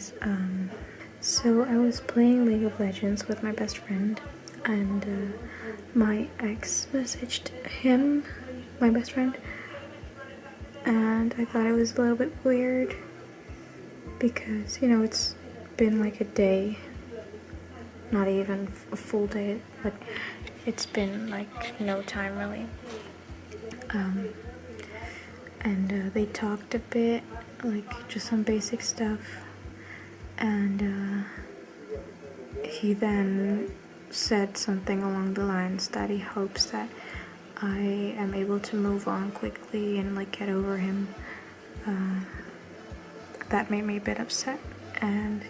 guys. So I was playing League of Legends with my best friend, and my ex messaged him, my best friend, and I thought it was a little bit weird because, it's been like a day, not even a full day, but it's been like no time really. And they talked a bit, like just some basic stuff, and he then said something along the lines that he hopes that I am able to move on quickly and like get over him. That made me a bit upset, and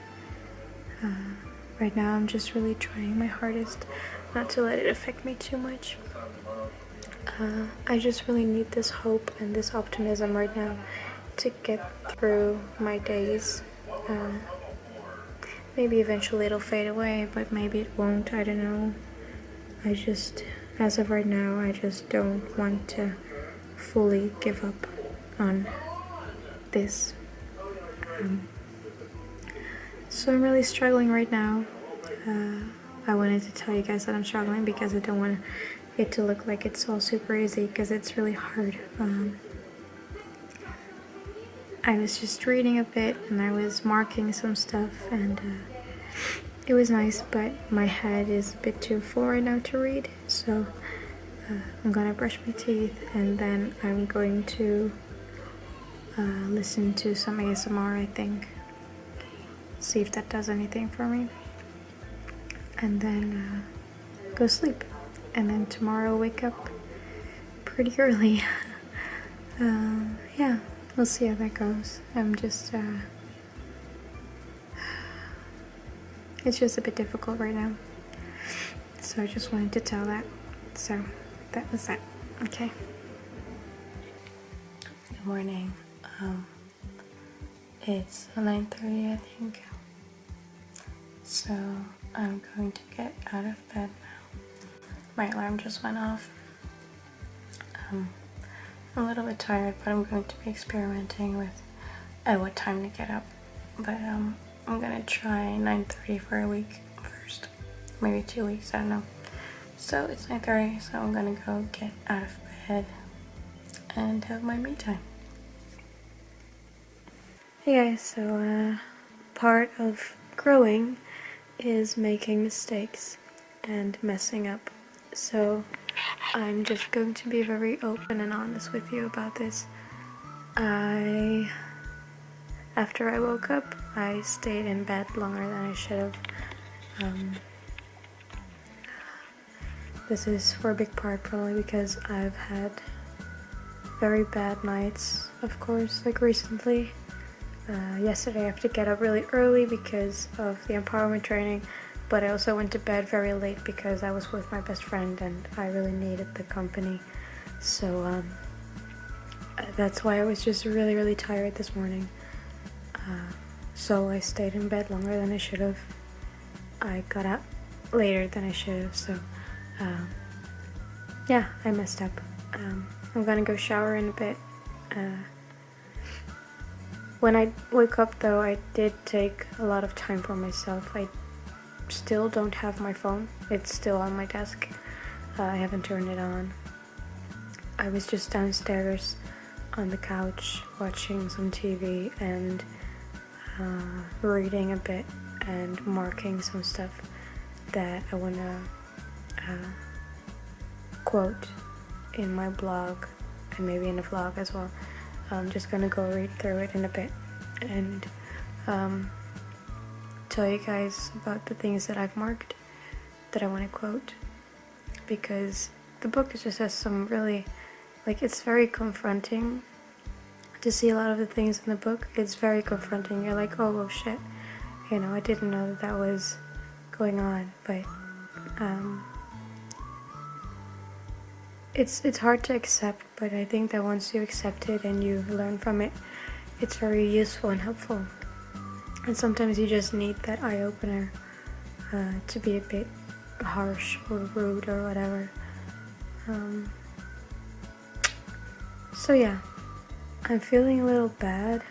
right now I'm just really trying my hardest not to let it affect me too much. I just really need this hope and this optimism right now to get through my days. Maybe eventually it'll fade away, but maybe it won't, I don't know. As of right now, I just don't want to fully give up on this. So I'm really struggling right now. I wanted to tell you guys that I'm struggling because I don't want it to look like it's all super easy, because it's really hard. I was just reading a bit and I was marking some stuff, and it was nice, but my head is a bit too full right now to read, so I'm gonna brush my teeth and then I'm going to listen to some ASMR, I think. See if that does anything for me. And then go sleep. And then tomorrow I'll wake up pretty early. Yeah, we'll see how that goes. I'm just, it's just a bit difficult right now. So I just wanted to tell that. So that was that. Okay. Good morning. It's 9:30, I think. So I'm going to get out of bed now. My alarm just went off. I'm a little bit tired, but I'm going to be experimenting with at what time to get up. But I'm gonna try 9:30 for a week first, maybe 2 weeks, I don't know. So it's 9:30, so I'm gonna go get out of bed and have my me time. Hey guys, so part of growing is making mistakes and messing up. So I'm just going to be very open and honest with you about this. After I woke up, I stayed in bed longer than I should have. This is for a big part probably because I've had very bad nights, of course, like recently. Yesterday I have to get up really early because of the empowerment training, but I also went to bed very late because I was with my best friend and I really needed the company. So that's why I was just really, really tired this morning. So I stayed in bed longer than I should have. I got up later than I should have, so yeah, I messed up. I'm gonna go shower in a bit. When I wake up though, I did take a lot of time for myself. I still don't have my phone. It's still on my desk. I haven't turned it on. I was just downstairs on the couch watching some TV and reading a bit and marking some stuff that I want to quote in my blog and maybe in the vlog as well. I'm just gonna go read through it in a bit and tell you guys about the things that I've marked that I want to quote, because the book just has some really, like, it's very confronting to see a lot of the things in the book. It's very confronting. You're like, oh shit, I didn't know that was going on, but it's hard to accept, but I think that once you accept it and you learn from it, it's very useful and helpful. And sometimes you just need that eye-opener to be a bit harsh or rude or whatever. So yeah, I'm feeling a little bad.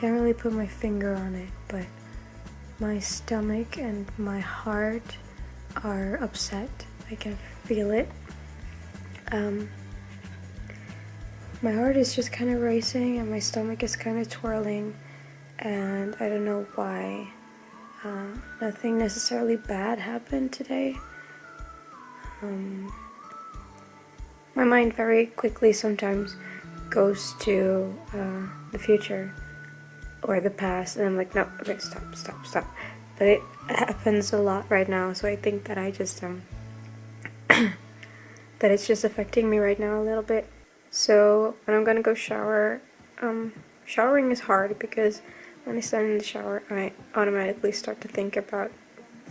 can't really put my finger on it, but my stomach and my heart are upset. I can feel it. My heart is just kind of racing and my stomach is kind of twirling, and I don't know why. Nothing necessarily bad happened today. My mind very quickly sometimes goes to the future or the past, and I'm like, no, okay, stop. But it happens a lot right now, so I think that I just that it's just affecting me right now a little bit. So when I'm gonna go shower, showering is hard because when I stand in the shower, I automatically start to think about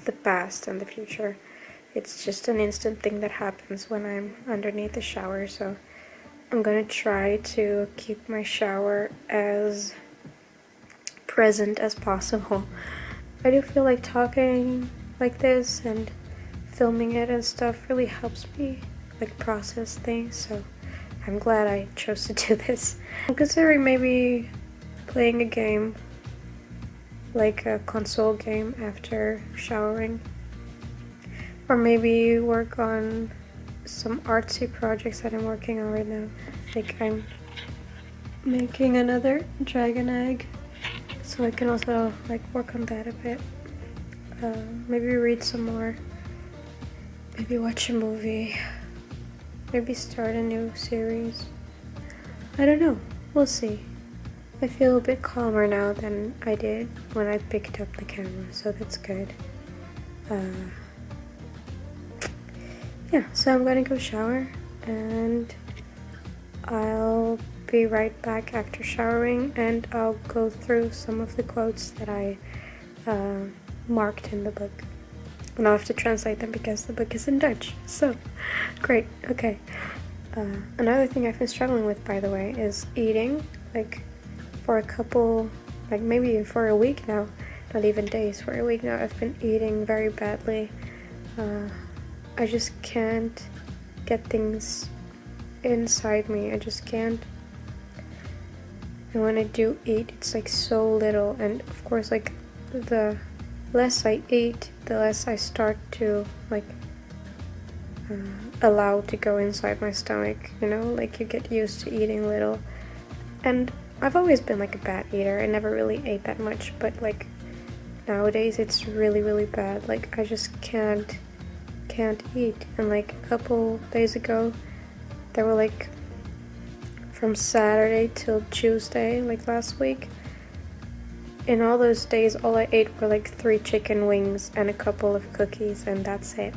the past and the future. It's just an instant thing that happens when I'm underneath the shower, so I'm gonna try to keep my shower as present as possible. I do feel like talking like this and filming it and stuff really helps me like process things, so I'm glad I chose to do this. I'm considering maybe playing a game, like a console game after showering, or maybe work on some artsy projects that I'm working on right now. Like I'm making another dragon egg, so I can also like work on that a bit. Maybe read some more, maybe watch a movie, maybe start a new series. I don't know, we'll see. I feel a bit calmer now than I did when I picked up the camera, so that's good. Yeah, so I'm gonna go shower and I'll be right back after showering, and I'll go through some of the quotes that I marked in the book. And I'll have to translate them because the book is in Dutch. So, great, okay. Another thing I've been struggling with, by the way, is eating. Like, for a couple, like maybe for a week now, not even days, for a week now, I've been eating very badly. I just can't get things inside me. I just can't. And when I do eat, it's like so little. And of course, like the less I eat, the less I start to like allow to go inside my stomach. You know, like you get used to eating little. And I've always been like a bad eater. I never really ate that much, but like nowadays it's really, really bad. Like I just can't eat. And like a couple days ago, there were like from Saturday till Tuesday, like last week. In all those days, all I ate were like 3 chicken wings and a couple of cookies, and that's it.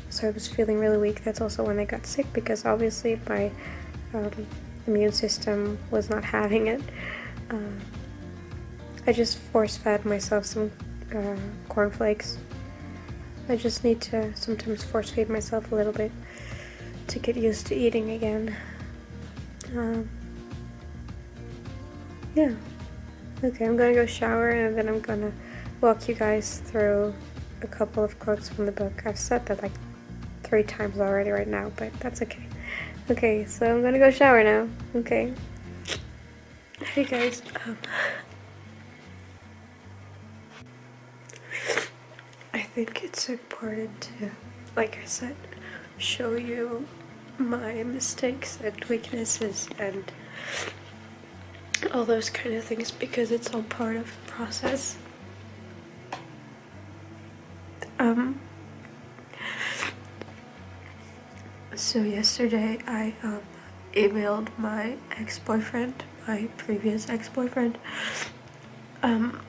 So I was feeling really weak. That's also when I got sick, because obviously my immune system was not having it. I just force-fed myself some cornflakes. I just need to sometimes force-feed myself a little bit to get used to eating again. Yeah. Okay, I'm gonna go shower and then I'm gonna walk you guys through a couple of quotes from the book. I've said that like 3 times already right now, but that's okay. Okay, so I'm gonna go shower now. Okay. Hey guys. I think it's important to, like I said, show you my mistakes and weaknesses and all those kind of things, because it's all part of the process. So yesterday I emailed my ex-boyfriend, my previous ex-boyfriend, and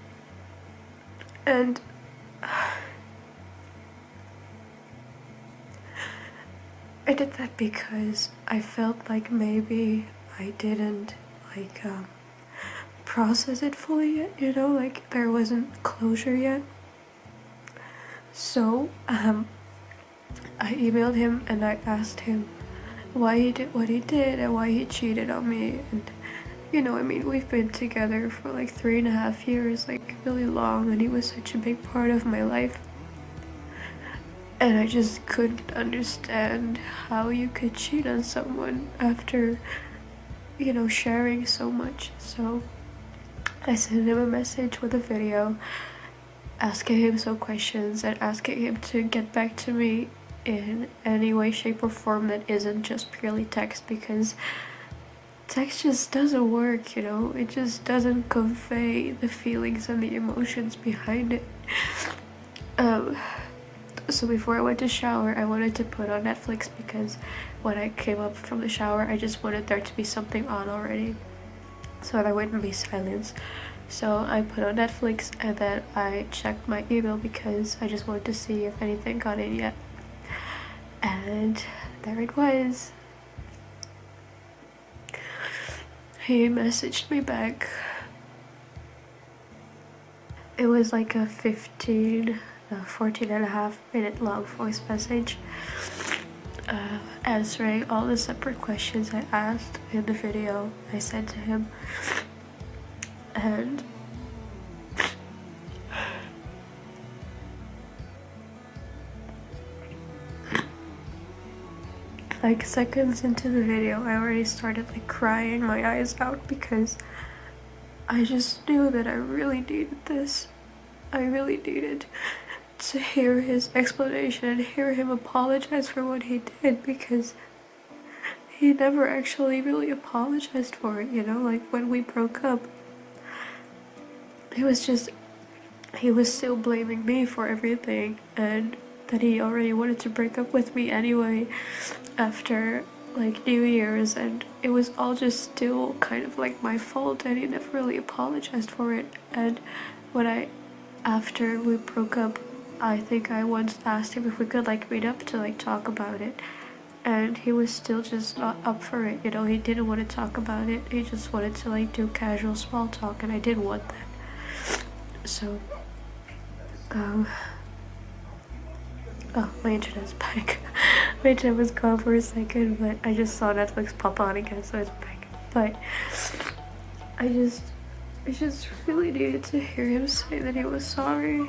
I did that because I felt like maybe I didn't like process it fully yet, you know, like there wasn't closure yet. So I emailed him and I asked him why he did what he did and why he cheated on me. And you know, I mean, we've been together for like 3.5 years, like really long, and he was such a big part of my life. And I just couldn't understand how you could cheat on someone after, you know, sharing so much. So I sent him a message with a video asking him some questions and asking him to get back to me in any way, shape, or form that isn't just purely text, because text just doesn't work, you know? It just doesn't convey the feelings and the emotions behind it. So before I went to shower, I wanted to put on Netflix because when I came up from the shower, I just wanted there to be something on already, so there wouldn't be silence. So I put on Netflix and then I checked my email because I just wanted to see if anything got in yet. And there it was. He messaged me back. It was like a 14 and a half minute long voice message answering all the separate questions I asked in the video I sent to him. And like seconds into the video, I already started like crying my eyes out because I just knew that I really needed this. I really needed to hear his explanation and hear him apologize for what he did, because he never actually really apologized for it, you know? Like when we broke up, he was still blaming me for everything, and that he already wanted to break up with me anyway after like New Year's, and it was all just still kind of like my fault, and he never really apologized for it. And after we broke up, I think I once asked him if we could like meet up to like talk about it, and he was still just not up for it, you know? He didn't want to talk about it, he just wanted to like do casual small talk, and I didn't want that. So oh, my internet's back. My internet was gone for a second, but I just saw Netflix pop on again, so it's back. But I just really needed to hear him say that he was sorry.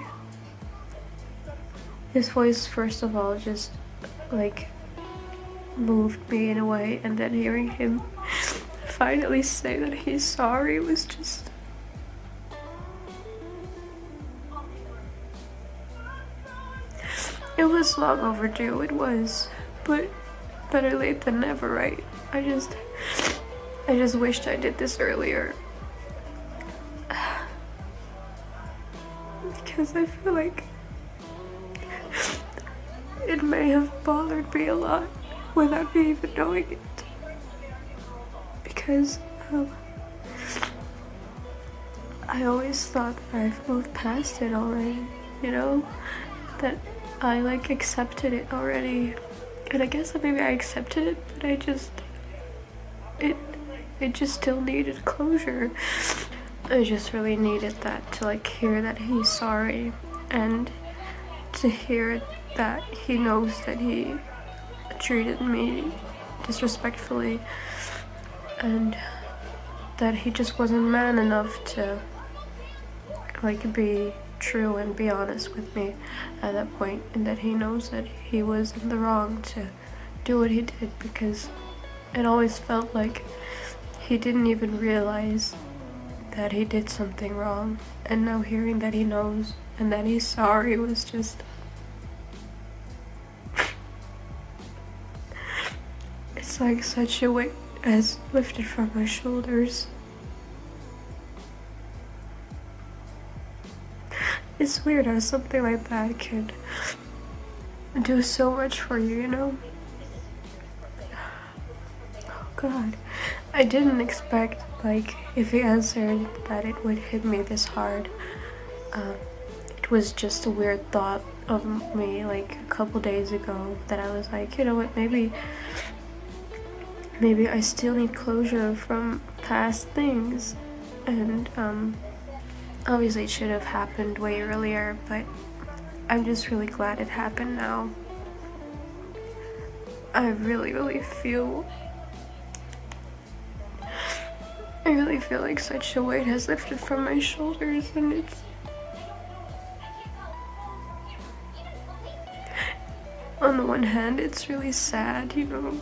His voice, first of all, just like moved me in a way, and then hearing him finally say that he's sorry was just... It was long overdue, it was, but better late than never, right? I just wished I did this earlier. Because I feel like it may have bothered me a lot without me even knowing it. Because I always thought that I've moved past it already, you know? That I like accepted it already. And I guess that maybe I accepted it, but it just still needed closure. I just really needed that, to like hear that he's sorry, and to hear that he knows that he treated me disrespectfully, and that he just wasn't man enough to like be true and be honest with me at that point, and that he knows that he was in the wrong to do what he did, because it always felt like he didn't even realize that he did something wrong. And now hearing that he knows and that he's sorry was just... it's like such a weight has lifted from my shoulders. It's weird how something like that can do so much for you, you know? Oh God. I didn't expect, like, if he answered, that it would hit me this hard. It was just a weird thought of me, like, a couple days ago, that I was like, you know what, maybe I still need closure from past things. And, obviously it should have happened way earlier, but I'm just really glad it happened now. I really feel like such a weight has lifted from my shoulders, and it's... on the one hand, it's really sad, you know,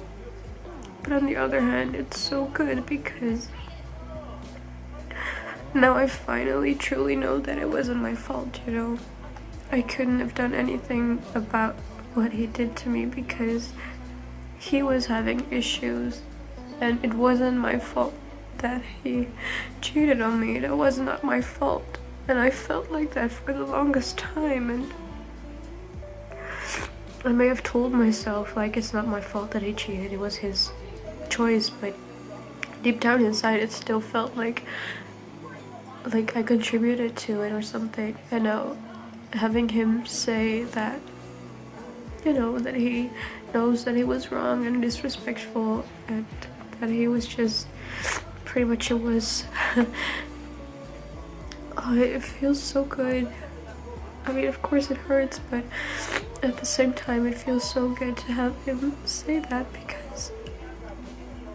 but on the other hand, it's so good, because now I finally truly know that it wasn't my fault, you know. I couldn't have done anything about what he did to me because he was having issues, and it wasn't my fault that he cheated on me. That was not my fault, and I felt like that for the longest time. And I may have told myself like it's not my fault that he cheated, it was his choice, but deep down inside it still felt like I contributed to it or something. And now having him say that, you know, that he knows that he was wrong and disrespectful, and that he was just pretty much, it was oh, it feels so good. I mean, of course it hurts, but at the same time it feels so good to have him say that, because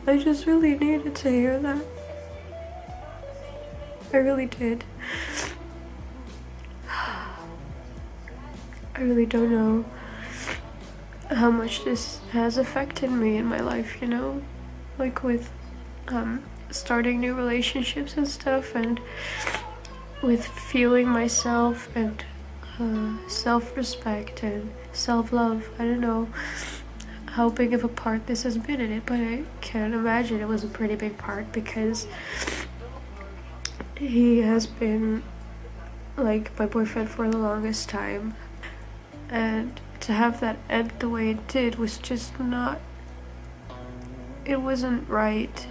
I just really needed to hear that. I really did. I really don't know how much this has affected me in my life, you know, like with starting new relationships and stuff, and with feeling myself, and self-respect and self-love. I don't know how big of a part this has been in it, but I can imagine it was a pretty big part, because he has been like my boyfriend for the longest time, and to have that end the way it did was just not, it wasn't right.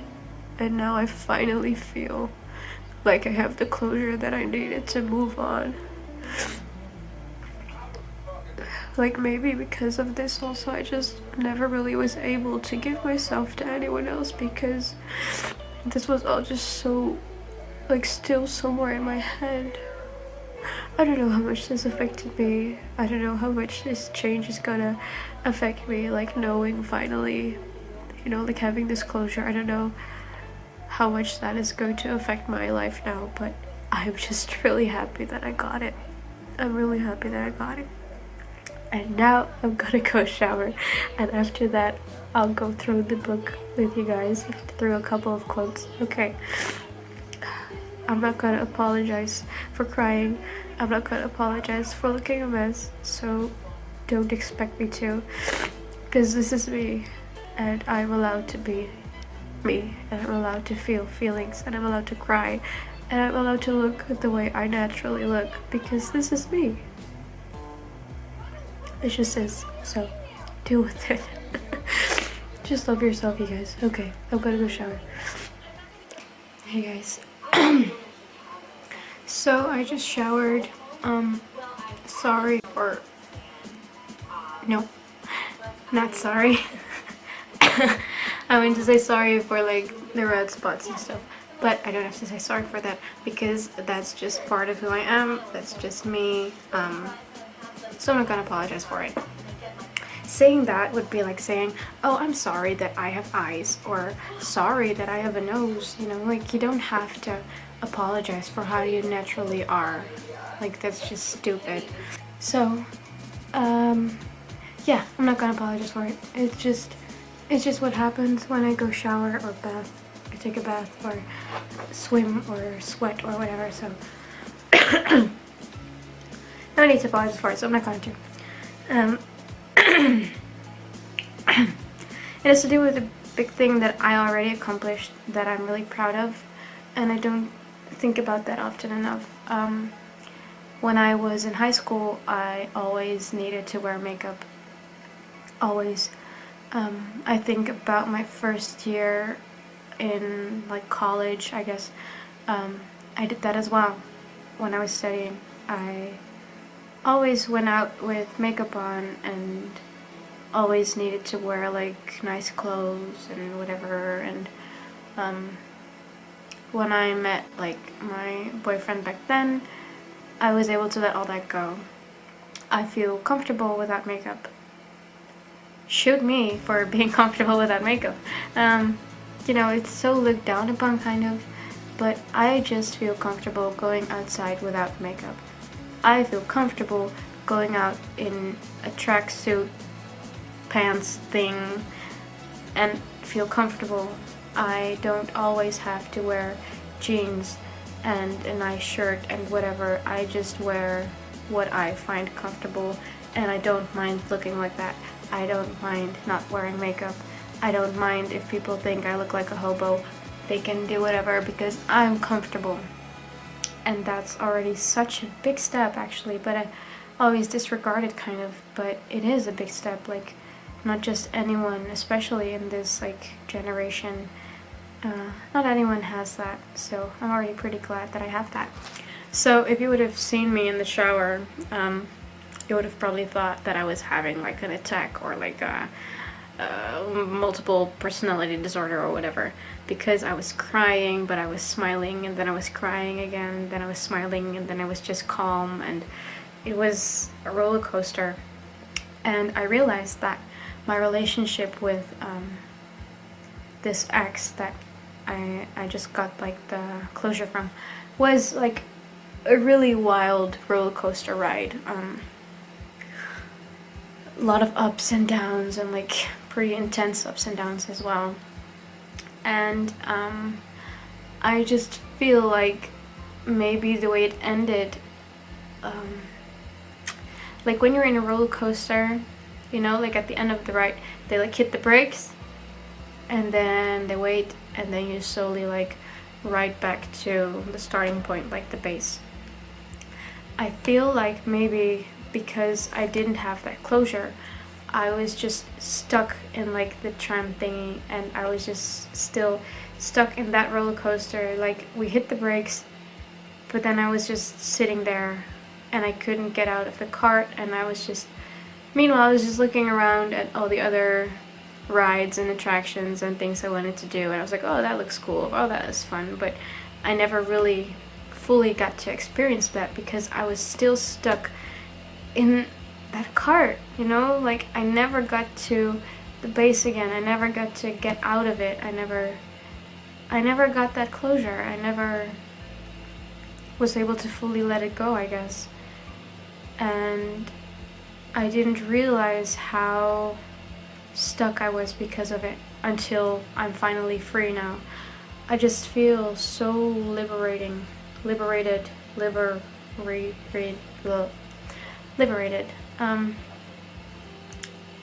And now I finally feel like I have the closure that I needed to move on. Like maybe because of this also, I just never really was able to give myself to anyone else, because this was all just so like still somewhere in my head. I don't know how much this affected me. I don't know how much this change is gonna affect me, like knowing finally, you know, like having this closure. I don't know how much that is going to affect my life now, but I'm just really happy that I got it. I'm really happy that I got it. And now I'm gonna go shower, and after that I'll go through the book with you guys, through a couple of quotes. Okay, I'm not gonna apologize for crying. I'm not gonna apologize for looking a mess, so don't expect me to, because this is me, and I'm allowed to be me, and I'm allowed to feel feelings, and I'm allowed to cry, and I'm allowed to look the way I naturally look, because this is me. It just is, so deal with it. Just love yourself, you guys. Okay, I'm gonna go shower. Hey guys. So I just showered. Sorry for... No, not sorry. I meant to say sorry for like the red spots and stuff, but I don't have to say sorry for that, because that's just part of who I am. That's just me. So I'm not gonna apologize for it. Saying that would be like saying, oh, I'm sorry that I have eyes, or sorry that I have a nose, you know, like you don't have to apologize for how you naturally are. Like that's just stupid. So, yeah, I'm not gonna apologize for it. It's just what happens when I go shower or bath, or take a bath, or swim, or sweat, or whatever, so no need to apologize for it, so I'm not going to. It has to do with a big thing that I already accomplished that I'm really proud of, and I don't think about that often enough. When I was in high school, I always needed to wear makeup. Always. I think about my first year in like college, I guess. I did that as well. When I was studying, I always went out with makeup on, and always needed to wear like nice clothes and whatever. And when I met like my boyfriend back then, I was able to let all that go. I feel comfortable without makeup. Shoot me for being comfortable without makeup. You know, it's so looked down upon kind of, but I just feel comfortable going outside without makeup. I feel comfortable going out in a tracksuit pants thing and feel comfortable. I don't always have to wear jeans and a nice shirt and whatever. I just wear what I find comfortable, and I don't mind looking like that. I don't mind not wearing makeup. I don't mind if people think I look like a hobo. They can do whatever because I'm comfortable. And that's already such a big step, actually, but I always disregard it kind of, but it is a big step. Like, not just anyone, especially in this like generation, not anyone has that, so I'm already pretty glad that I have that. So if you would have seen me in the shower, you would have probably thought that I was having like an attack or like a multiple personality disorder or whatever, because I was crying, but I was smiling, and then I was crying again, and then I was smiling, and then I was just calm, and it was a roller coaster. And I realized that my relationship with this ex that I just got like the closure from was like a really wild roller coaster ride. A lot of ups and downs, and like pretty intense ups and downs as well. And I just feel like maybe the way it ended, like when you're in a roller coaster, you know, like at the end of the ride, they like hit the brakes and then they wait, and then you slowly like ride back to the starting point, like the base. I feel like maybe because I didn't have that closure, I was just stuck in like the tram thingy, and I was just still stuck in that roller coaster. Like, we hit the brakes, but then I was just sitting there and I couldn't get out of the cart, and I was just, meanwhile I was just looking around at all the other rides and attractions and things I wanted to do, and I was like, oh, that looks cool, oh, that is fun, but I never really fully got to experience that because I was still stuck in that cart, you know? Like, I never got to the base again. I never got to get out of it. I never got that closure. I never was able to fully let it go, I guess. And I didn't realize how stuck I was because of it until I'm finally free now. I just feel so liberated.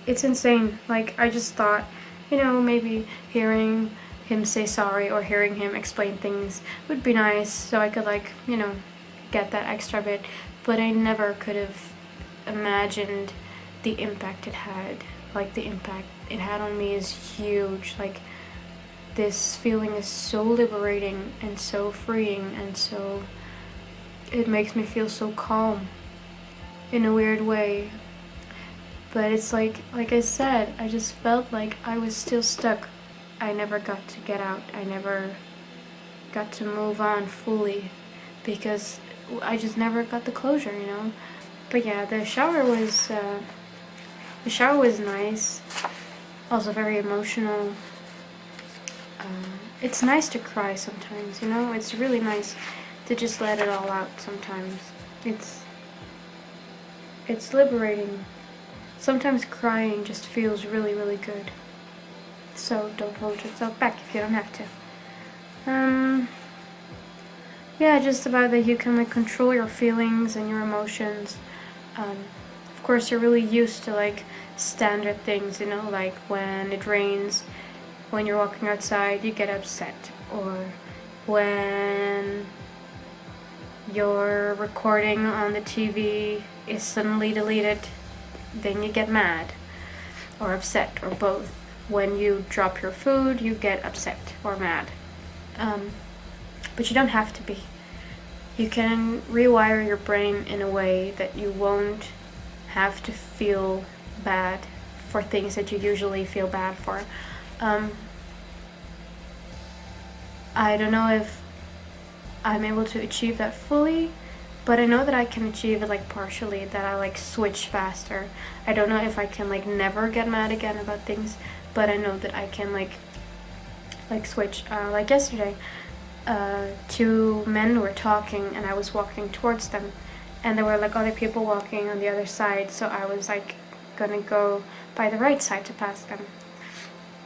It's insane. Like, I just thought, you know, maybe hearing him say sorry or hearing him explain things would be nice, so I could, like, you know, get that extra bit, but I never could have imagined the impact it had. Like, the impact it had on me is huge. Like, this feeling is so liberating and so freeing, and so it makes me feel so calm in a weird way. But it's like I said, I just felt like I was still stuck. I never got to get out. I never got to move on fully because I just never got the closure, you know. But yeah, the shower was nice. Also very emotional. It's nice to cry sometimes, you know. It's really nice to just let it all out sometimes. It's liberating. Sometimes crying just feels really, really good. So don't hold yourself back if you don't have to. Yeah, just about that you can like control your feelings and your emotions. Of course, you're really used to like standard things, you know, like when it rains, when you're walking outside, you get upset, or when your recording on the TV is suddenly deleted, then you get mad or upset, or both. When you drop your food, you get upset or mad. But you don't have to be. You can rewire your brain in a way that you won't have to feel bad for things that you usually feel bad for. I don't know if I'm able to achieve that fully, but I know that I can achieve it like partially, that I like switch faster. I don't know if I can like never get mad again about things, but I know that I can like switch. Like yesterday, two men were talking and I was walking towards them, and there were like other people walking on the other side, so I was like gonna go by the right side to pass them.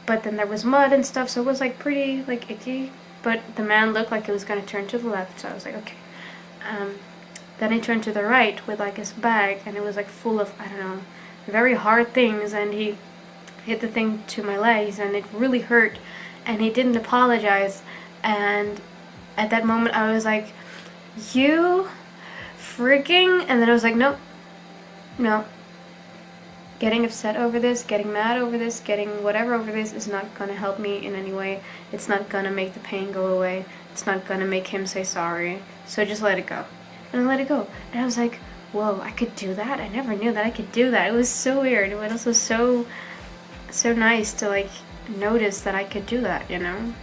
But then there was mud and stuff, so it was like pretty like icky. but the man looked like he was gonna turn to the left, so I was like, okay. Then he turned to the right with like his bag, and it was like full of, I don't know, very hard things, and he hit the thing to my legs, and it really hurt, and he didn't apologize. And at that moment I was like, you freaking, and then I was like, no, getting upset over this, getting mad over this, getting whatever over this is not gonna help me in any way. It's not gonna make the pain go away. It's not gonna make him say sorry. So just let it go. And I let it go. And I was like, whoa, I could do that? I never knew that I could do that. It was so weird. It was also so nice to like notice that I could do that, you know?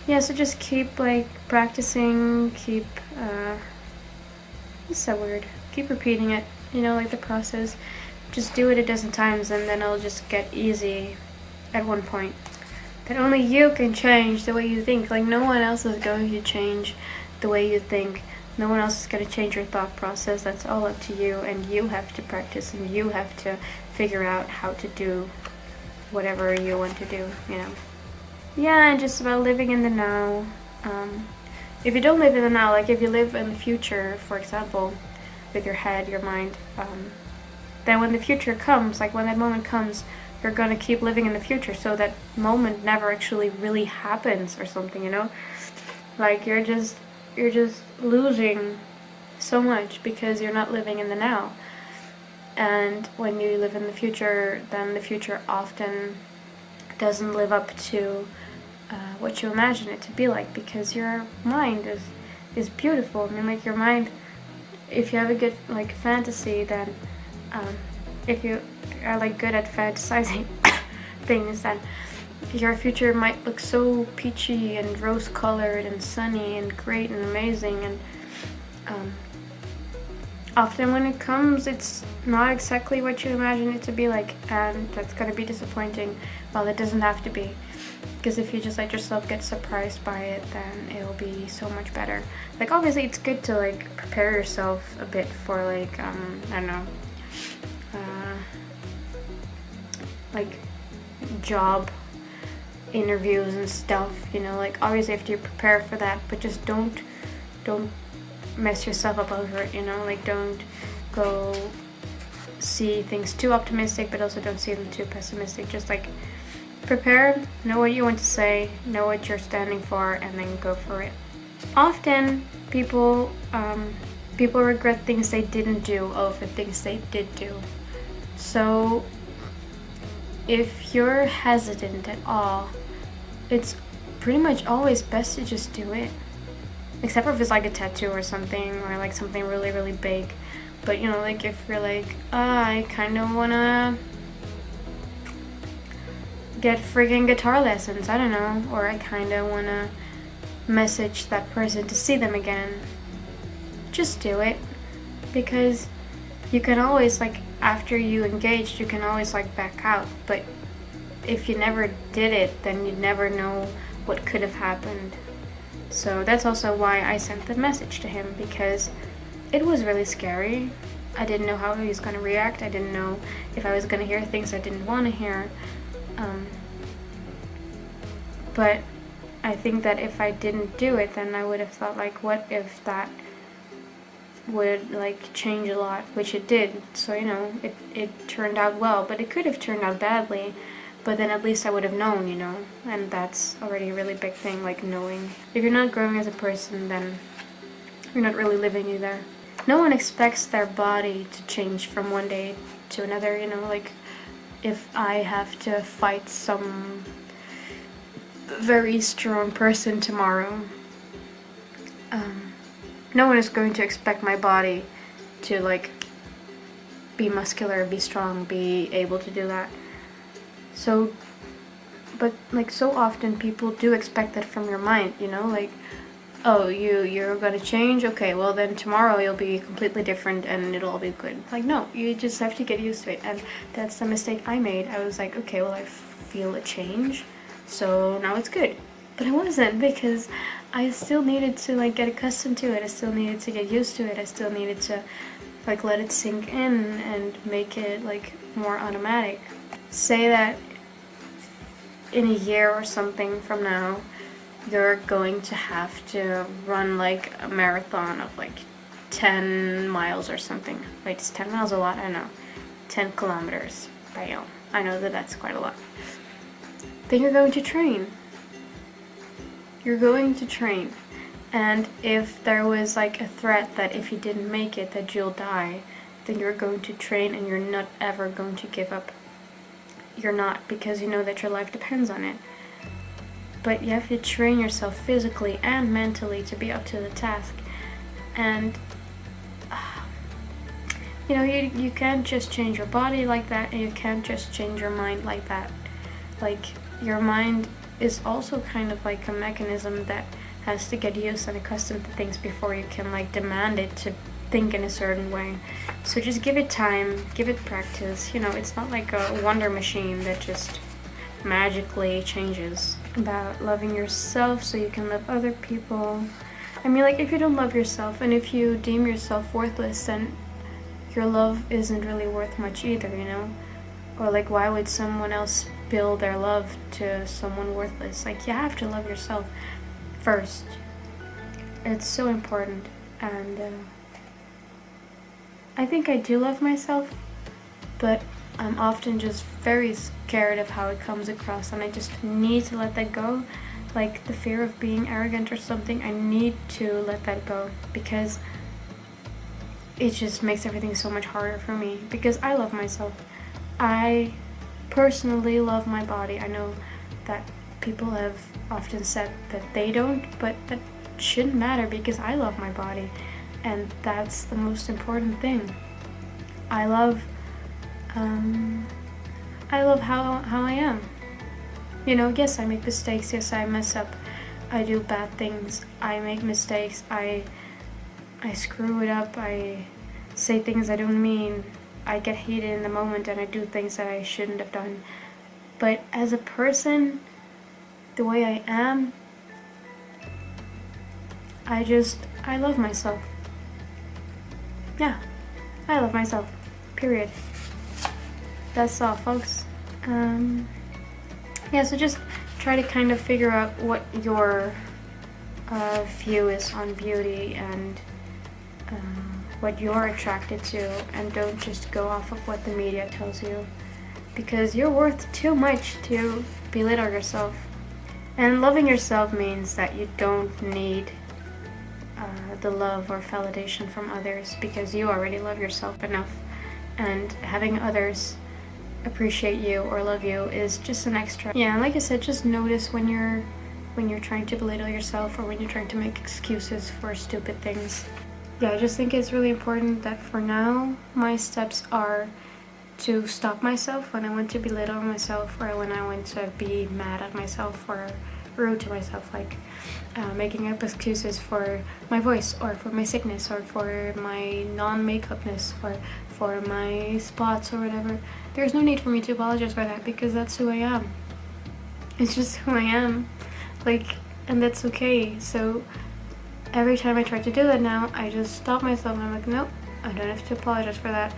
Yeah, so just keep like practicing, keep, it's so weird. Keep repeating it, you know, like the process. Just do it a dozen times and then it'll just get easy at one point. That only you can change the way you think. Like no one else is going to change the way you think. No one else is going to change your thought process. That's all up to you, and you have to practice and you have to figure out how to do whatever you want to do, you know. Yeah, and just about living in the now. If you don't live in the now, like if you live in the future, for example, with your head, your mind, then when the future comes, like when that moment comes, you're gonna keep living in the future, so that moment never actually really happens or something, you know? Like you're just losing so much because you're not living in the now. And when you live in the future, then the future often doesn't live up to what you imagine it to be like, because your mind is beautiful. I mean, like your mind, if you have a good like fantasy, then if you are like good at fantasizing things, then your future might look so peachy and rose colored and sunny and great and amazing, and often when it comes it's not exactly what you imagine it to be like, and that's gonna be disappointing. Well, it doesn't have to be, because if you just let yourself get surprised by it, then it'll be so much better. Like obviously it's good to like prepare yourself a bit for like I don't know, like job interviews and stuff, you know, like obviously you have to prepare for that, but just don't mess yourself up over it, you know, like don't go see things too optimistic, but also don't see them too pessimistic. Just like prepare, know what you want to say, know what you're standing for, and then go for it. Often people regret things they didn't do over things they did do. So if you're hesitant at all, it's pretty much always best to just do it. Except for if it's like a tattoo or something, or like something really, really big. But you know, like if you're like, I kind of wanna get friggin' guitar lessons, I don't know, or I kind of wanna message that person to see them again, just do it. Because you can always, like, after you engaged, you can always like back out, but if you never did it, then you'd never know what could have happened. So that's also why I sent the message to him, because it was really scary. I didn't know how he was going to react. I didn't know if I was going to hear things I didn't want to hear. But I think that if I didn't do it, then I would have thought, like, what if that would like change a lot, which it did. So, you know, it turned out well, but it could have turned out badly. But then at least I would have known, you know, and that's already a really big thing, like knowing. If you're not growing as a person, then you're not really living either. No one expects their body to change from one day to another, you know, like if I have to fight some very strong person tomorrow, no one is going to expect my body to like be muscular, be strong, be able to do that. So, but like so often people do expect that from your mind, you know, like, oh, you're gonna change, okay, well then tomorrow you'll be completely different and it'll all be good. Like, no, you just have to get used to it, and that's the mistake I made. I was like, okay, well I feel a change, so now it's good. But it wasn't, because I still needed to like get accustomed to it. I still needed to get used to it. I still needed to like let it sink in and make it like more automatic. Say that in a year or something from now, you're going to have to run like a marathon of like 10 miles or something. Wait, is 10 miles a lot? I don't know. 10 kilometers. Bam. I know that that's quite a lot. Then you're going to train. You're going to train. And if there was like a threat that if you didn't make it that you'll die, then you're going to train and you're not ever going to give up. You're not, because you know that your life depends on it. But you have to train yourself physically and mentally to be up to the task. And you know, you can't just change your body like that, and you can't just change your mind like that. Like, your mind is also kind of like a mechanism that has to get used and accustomed to things before you can like demand it to think in a certain way. So just give it time, give it practice. You know, it's not like a wonder machine that just magically changes. About loving yourself so you can love other people. I mean, like, if you don't love yourself and if you deem yourself worthless, then your love isn't really worth much either, you know? Or like, why would someone else spill their love to someone worthless? Like, you have to love yourself first. It's so important. And I think I do love myself, but I'm often just very scared of how it comes across, and I just need to let that go. Like the fear of being arrogant or something, I need to let that go, because it just makes everything so much harder for me, because I love myself. I personally love my body. I know that people have often said that they don't, but that shouldn't matter, because I love my body, and that's the most important thing. I love how I am. You know, yes, I make mistakes, yes, I mess up, I do bad things, I make mistakes, I screw it up, I say things I don't mean, I get heated in the moment, and I do things that I shouldn't have done. But as a person, the way I am, I love myself. Yeah, I love myself. Period. That's all, folks. Yeah, so just try to kind of figure out what your view is on beauty and what you're attracted to, and don't just go off of what the media tells you, because you're worth too much to belittle yourself. And loving yourself means that you don't need the love or validation from others, because you already love yourself enough, and having others appreciate you or love you is just an extra. Yeah, like I said, just notice when you're trying to belittle yourself, or when you're trying to make excuses for stupid things. Yeah, I just think it's really important that for now, my steps are to stop myself when I want to belittle myself, or when I want to be mad at myself or rude to myself, like making up excuses for my voice, or for my sickness, or for my non-makeupness, or for my spots or whatever. There's no need for me to apologize for that, because that's who I am. It's just who I am, like, and that's okay. So every time I try to do that now, I just stop myself and I'm like, nope, I don't have to apologize for that.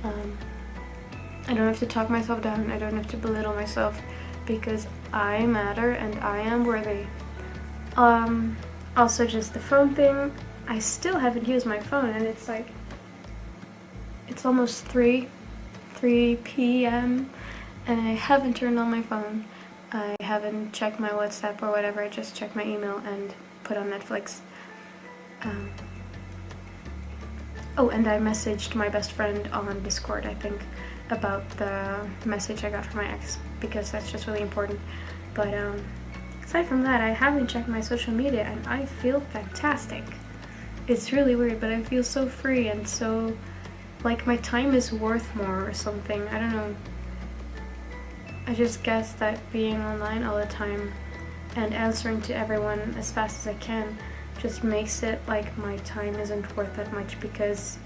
I don't have to talk myself down, I don't have to belittle myself, because I matter and I am worthy. Also, just the phone thing, I still haven't used my phone, and it's like, it's almost 3 p.m. and I haven't turned on my phone. I haven't checked my WhatsApp or whatever, I just checked my email and put on Netflix. Oh, and I messaged my best friend on Discord, I think, about the message I got from my ex, because that's just really important. But aside from that, I haven't checked my social media, and I feel fantastic. It's really weird, but I feel so free and so like my time is worth more or something. I don't know. I just guess that being online all the time and answering to everyone as fast as I can just makes it like my time isn't worth that much, because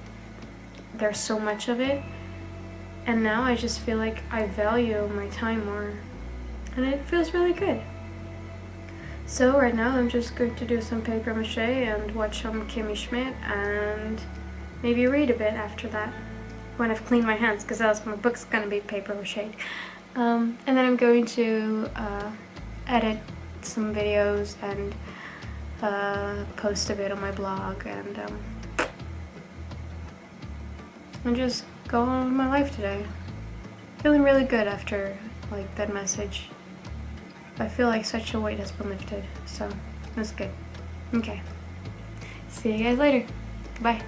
there's so much of it. And now I just feel like I value my time more, and it feels really good. So right now I'm just going to do some paper mache and watch some Kimmy Schmidt, and maybe read a bit after that, when I've cleaned my hands, because else my book's gonna be paper mache. And then I'm going to edit some videos and post a bit on my blog, and just go on with my life today. Feeling really good after like that message. I feel like such a weight has been lifted, so that's good. Okay. See you guys later. Bye.